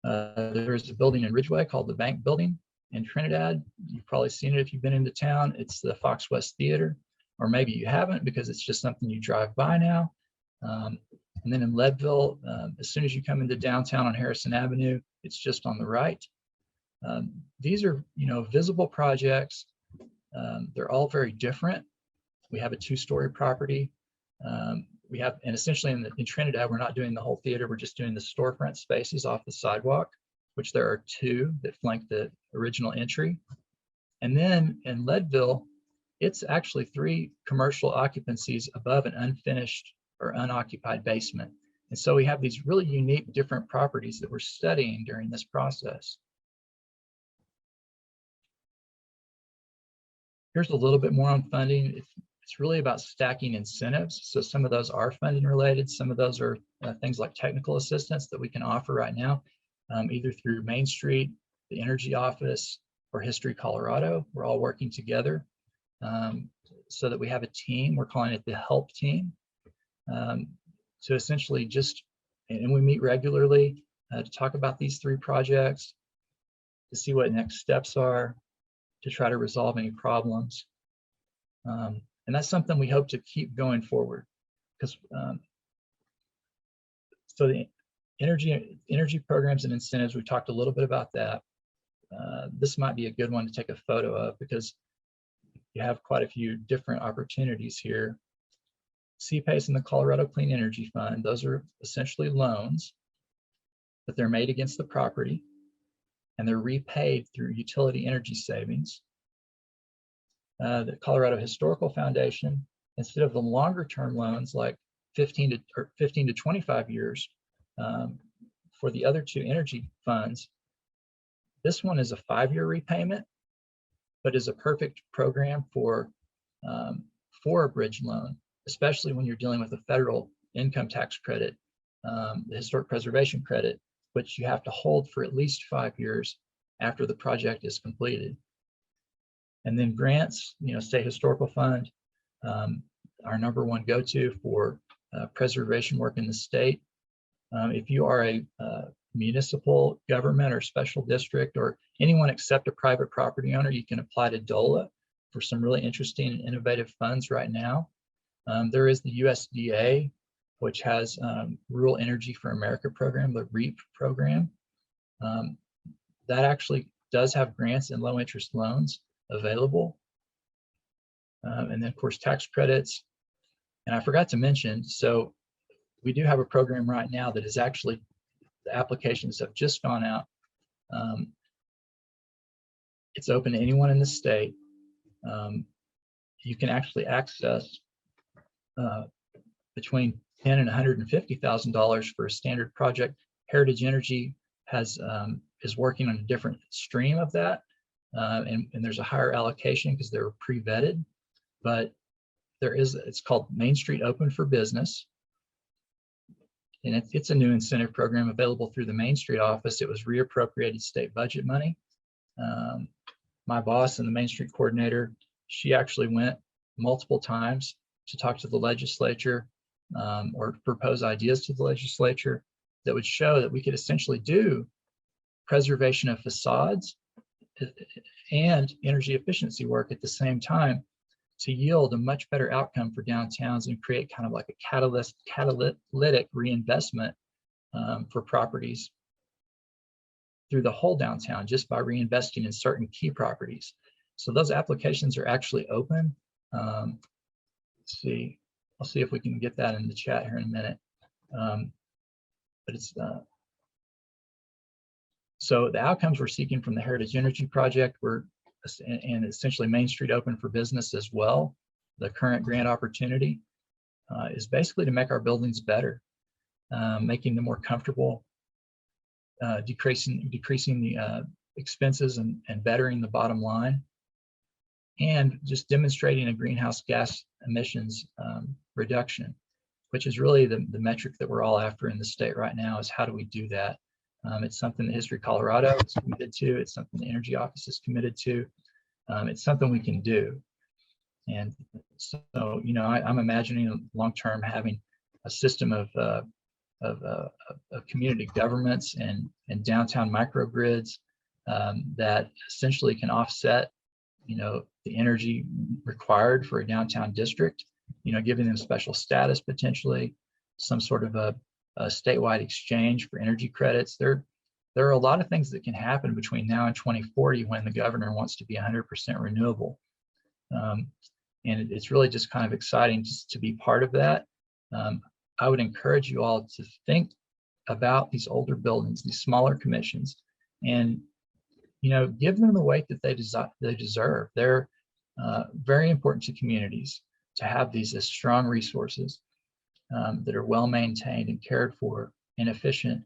B: There's a building in Ridgeway called the Bank Building in Trinidad. You've probably seen it if you've been into town. It's the Fox West Theater, or maybe you haven't because it's just something you drive by now. And then in Leadville, as soon as you come into downtown on Harrison Avenue, it's just on the right. These are, visible projects. They're all very different. We have a 2-story property. And essentially in Trinidad, we're not doing the whole theater. We're just doing the storefront spaces off the sidewalk, which there are 2 that flank the original entry. And then in Leadville, it's actually 3 commercial occupancies above an unfinished or unoccupied basement. And so we have these really unique different properties that we're studying during this process. Here's a little bit more on funding. It's really about stacking incentives. So some of those are funding related. Some of those are things like technical assistance that we can offer right now, either through Main Street, the Energy Office, or History Colorado. We're all working together so that we have a team. We're calling it the HELP team. To essentially and we meet regularly to talk about these 3 projects, to see what next steps are, to try to resolve any problems. And that's something we hope to keep going forward, because so the energy programs and incentives, we talked a little bit about that. This might be a good one to take a photo of because you have quite a few different opportunities here. CPACE and the Colorado Clean Energy Fund, those are essentially loans, but they're made against the property and they're repaid through utility energy savings. The Colorado Historical Foundation, instead of the longer term loans like 15 to 25 years for the other 2 energy funds, this one is a 5-year repayment, but is a perfect program for a bridge loan, especially when you're dealing with a federal income tax credit, the historic preservation credit, which you have to hold for at least 5 years after the project is completed. And then grants, State Historical Fund, our #1 go-to for preservation work in the state. If you are a municipal government or special district or anyone except a private property owner, you can apply to DOLA for some really interesting and innovative funds right now. There is the USDA, which has Rural Energy for America program, the REAP program. That actually does have grants and low interest loans available. And then of course, tax credits. And I forgot to mention, so we do have a program right now that is actually, the applications have just gone out. It's open to anyone in the state. You can actually access between $10,000 and $150,000 for a standard project. Heritage Energy is working on a different stream of that, and there's a higher allocation because they were pre-vetted. But it's called Main Street Open for Business, and it's a new incentive program available through the Main Street office. It was reappropriated state budget money. My boss and the Main Street coordinator, she actually went multiple times to talk to the legislature or propose ideas to the legislature that would show that we could essentially do preservation of facades and energy efficiency work at the same time to yield a much better outcome for downtowns and create kind of like a catalytic reinvestment for properties through the whole downtown just by reinvesting in certain key properties. So those applications are actually open. Let's see, I'll see if we can get that in the chat here in a minute. But it's so the outcomes we're seeking from the Heritage Energy Project and essentially Main Street Open for Business as well. The current grant opportunity is basically to make our buildings better, making them more comfortable, decreasing the expenses and bettering the bottom line, and just demonstrating a greenhouse gas emissions reduction, which is really the metric that we're all after in the state right now, is how do we do that? It's something that History Colorado is committed to. It's something the Energy Office is committed to. It's something we can do. And so, you know, I'm imagining long-term having a system of community governments and downtown microgrids that essentially can offset, you know, the energy required for a downtown district, you know, giving them special status, potentially some sort of a statewide exchange for energy credits. There are a lot of things that can happen between now and 2040 when the governor wants to be 100% renewable. And it's really just kind of exciting just to be part of that. I would encourage you all to think about these older buildings, these smaller commissions, and, you know, give them the weight that they deserve. They're very important to communities to have these as strong resources that are well maintained and cared for and efficient.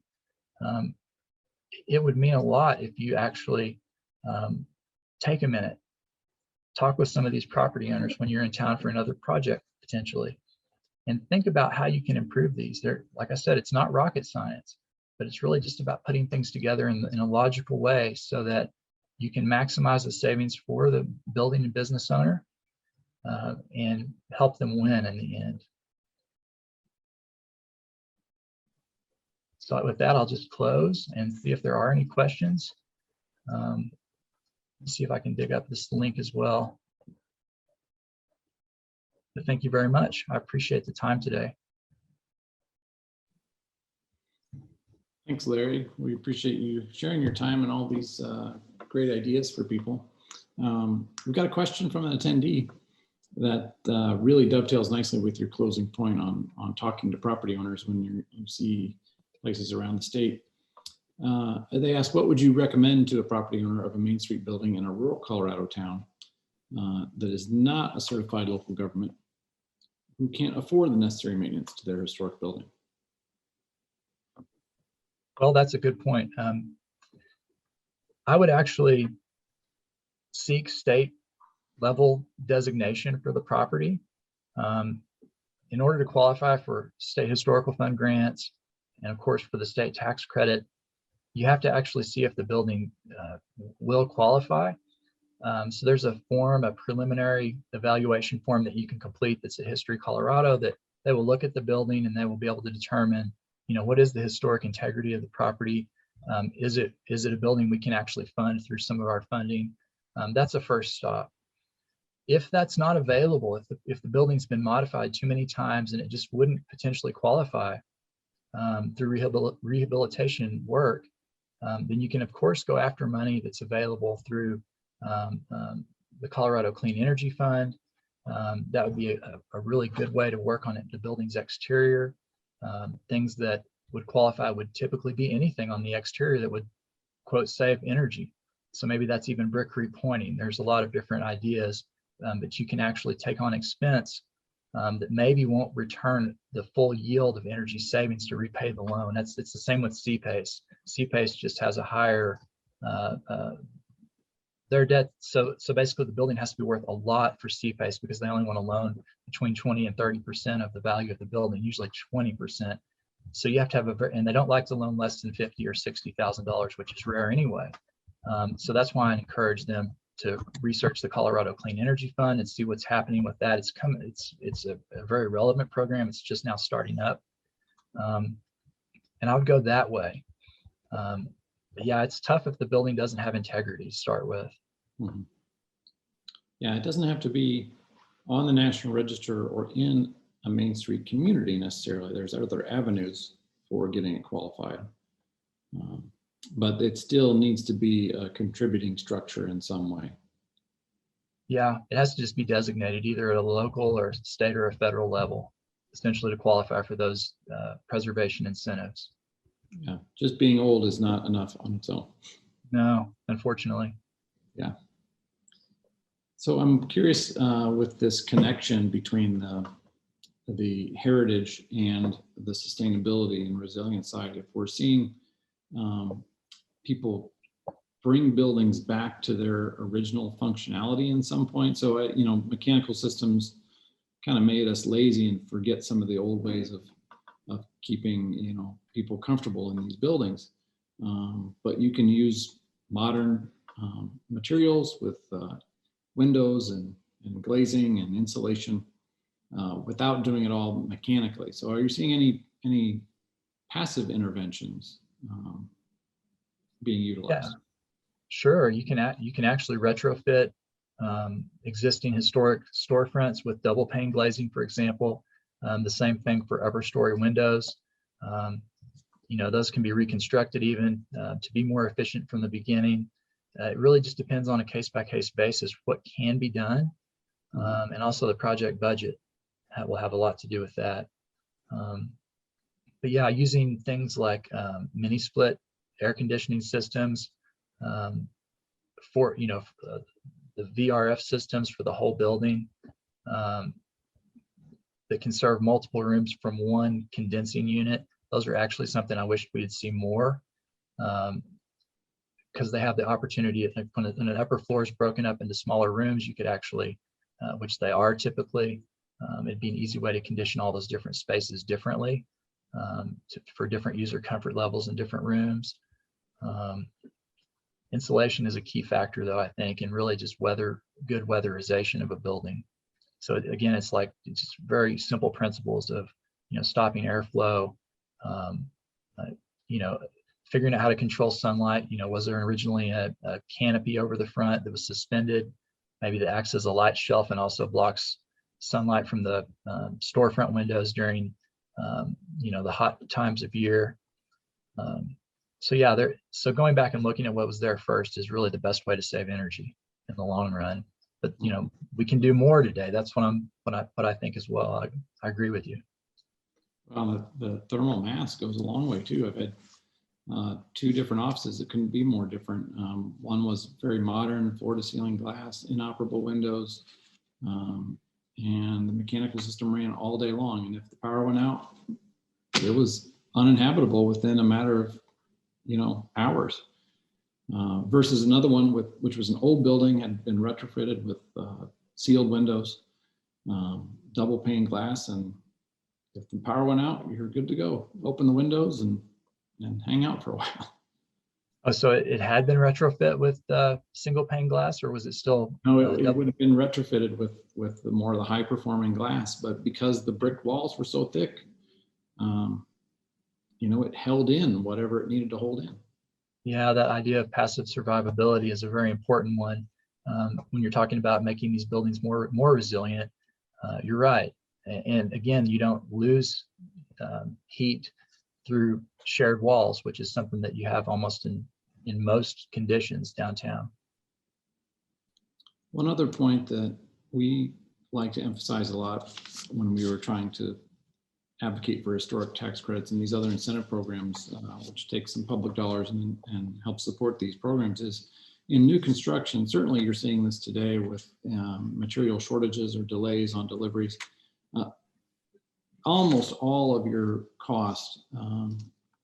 B: It would mean a lot if you actually take a minute, talk with some of these property owners when you're in town for another project potentially, and think about how you can improve these. They're, like I said, it's not rocket science, but it's really just about putting things together in a logical way so that you can maximize the savings for the building and business owner and help them win in the end. So with that, I'll just close and see if there are any questions. See if I can dig up this link as well. But thank you very much. I appreciate the time today.
A: Thanks, Larry. We appreciate you sharing your time and all these great ideas for people. We've got a question from an attendee that really dovetails nicely with your closing point on talking to property owners when you see places around the state. They ask, what would you recommend to a property owner of a Main Street building in a rural Colorado town that is not a certified local government, who can't afford the necessary maintenance to their historic building?
B: Well, that's a good point. I would actually seek state level designation for the property. In order to qualify for state historical fund grants, and of course for the state tax credit, you have to actually see if the building will qualify. So there's a form, a preliminary evaluation form that you can complete that's at History Colorado, that they will look at the building and they will be able to determine, you know, what is the historic integrity of the property? Is it a building we can actually fund through some of our funding? That's a first stop. If that's not available, if the building's been modified too many times and it just wouldn't potentially qualify through rehabilitation work, then you can of course go after money that's available through the Colorado Clean Energy Fund. That would be a really good way to work on it, the building's exterior. Things that would qualify would typically be anything on the exterior that would, quote, save energy. So maybe that's even brick repointing. There's a lot of different ideas that you can actually take on expense that maybe won't return the full yield of energy savings to repay the loan. It's the same with CPACE. CPACE just has a higher their debt. So basically the building has to be worth a lot for CPACE because they only want to loan between 20 and 30% of the value of the building, usually 20%. So you have to have and they don't like to loan less than $50,000 or $60,000, which is rare anyway. So that's why I encourage them to research the Colorado Clean Energy Fund and see what's happening with that. It's a very relevant program. It's just now starting up. And I would go that way. But yeah, it's tough if the building doesn't have integrity to start with.
A: Mm-hmm. Yeah, it doesn't have to be on the National Register or in a Main Street community necessarily. There's other avenues for getting it qualified. But it still needs to be a contributing structure in some way.
B: Yeah, it has to just be designated either at a local or state or a federal level, essentially to qualify for those preservation incentives.
A: Yeah, just being old is not enough on its own.
B: No, unfortunately.
A: Yeah. So I'm curious with this connection between the heritage and the sustainability and resilience side, if we're seeing people bring buildings back to their original functionality in some point. So, you know, mechanical systems kind of made us lazy and forget some of the old ways of keeping, you know, people comfortable in these buildings. But you can use modern materials with windows and glazing and insulation without doing it all mechanically. So are you seeing any passive interventions being utilized?
B: Yeah, sure. You can actually retrofit existing historic storefronts with double pane glazing, for example. The same thing for upper story windows. You know, those can be reconstructed even to be more efficient from the beginning. It really just depends on a case-by-case basis what can be done, and also the project budget will have a lot to do with that. But yeah, using things like mini split air conditioning systems for, you know, the VRF systems for the whole building that can serve multiple rooms from one condensing unit. Those are actually something I wish we'd see more, because they have the opportunity, when an upper floor is broken up into smaller rooms, you could actually, which they are typically, it'd be an easy way to condition all those different spaces differently for different user comfort levels in different rooms. Insulation is a key factor, though, I think, and really just good weatherization of a building. So again, it's just very simple principles of, you know, stopping airflow, you know, figuring out how to control sunlight. You know, was there originally a canopy over the front that was suspended, maybe that acts as a light shelf and also blocks sunlight from the storefront windows during, you know, the hot times of year. So yeah, so going back and looking at what was there first is really the best way to save energy in the long run. But, you know, we can do more today. That's what I think as well. I agree with you.
A: Well, the thermal mass goes a long way too. I've had two different offices that couldn't be more different. One was very modern, floor to ceiling glass, inoperable windows, and the mechanical system ran all day long. And if the power went out, it was uninhabitable within a matter of, you know, hours. Versus another one which was an old building, had been retrofitted with sealed windows, double pane glass, and if the power went out, you're good to go. Open the windows and hang out for a while.
B: Oh, so it had been retrofit with single pane glass, or was it still?
A: No, it would have been retrofitted with the more of the high performing glass, but because the brick walls were so thick, you know, it held in whatever it needed to hold in.
B: Yeah, that idea of passive survivability is a very important one. When you're talking about making these buildings more resilient, you're right. And again, you don't lose heat through shared walls, which is something that you have almost in most conditions downtown.
A: One other point that we like to emphasize a lot when we were trying to advocate for historic tax credits and these other incentive programs, which take some public dollars and help support these programs, is in new construction. Certainly you're seeing this today with material shortages or delays on deliveries. Almost all of your cost,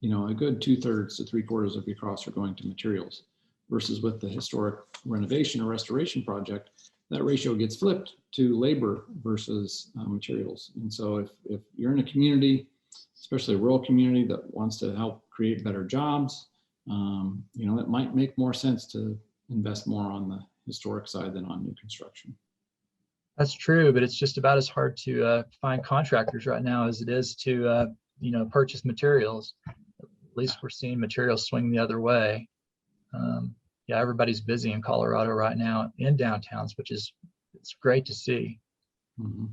A: you know, a good 2/3 to 3/4 of your costs are going to materials, versus with the historic renovation or restoration project, that ratio gets flipped to labor versus materials. And so if you're in a community, especially a rural community that wants to help create better jobs, you know, it might make more sense to invest more on the historic side than on new construction.
B: That's true, but it's just about as hard to find contractors right now as it is to, you know, purchase materials. At least we're seeing materials swing the other way. Yeah, everybody's busy in Colorado right now in downtowns, which is, it's great to see.
A: Mm-hmm.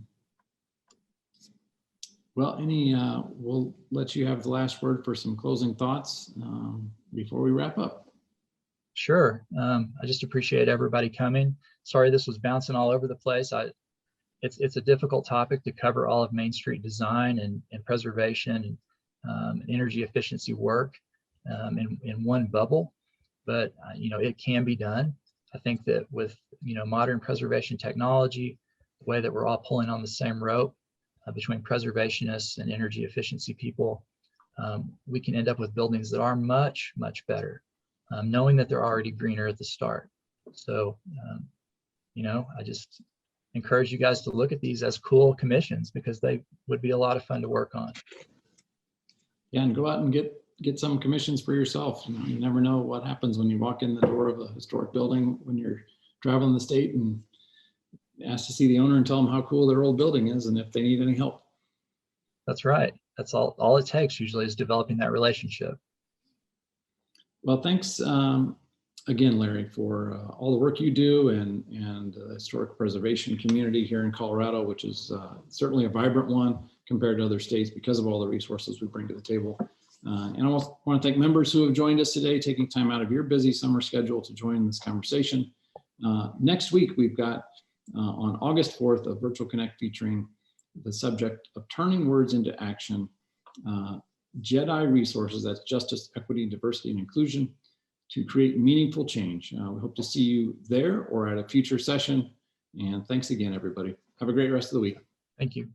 A: Well, we'll let you have the last word for some closing thoughts before we wrap up.
B: Sure. I just appreciate everybody coming. Sorry, this was bouncing all over the place. It's a difficult topic to cover all of Main Street design and preservation and energy efficiency work in one bubble. But you know, it can be done. I think that with, you know, modern preservation technology, the way that we're all pulling on the same rope between preservationists and energy efficiency people, we can end up with buildings that are much better knowing that they're already greener at the start. So, I just encourage you guys to look at these as cool commissions because they would be a lot of fun to work on.
A: Yeah, and go out and get some commissions for yourself. You never know what happens when you walk in the door of a historic building when you're traveling the state and ask to see the owner and tell them how cool their old building is and if they need any help.
B: That's right. That's all it takes usually is developing that relationship.
A: Well, thanks again, Larry, for all the work you do and the historic preservation community here in Colorado, which is certainly a vibrant one compared to other states because of all the resources we bring to the table. And I also want to thank members who have joined us today, taking time out of your busy summer schedule to join this conversation. Next week, we've got on August 4th, a virtual connect featuring the subject of turning words into action, JEDI resources, that's justice, equity, diversity, and inclusion, to create meaningful change. We hope to see you there or at a future session. And thanks again, everybody. Have a great rest of the week.
B: Thank you.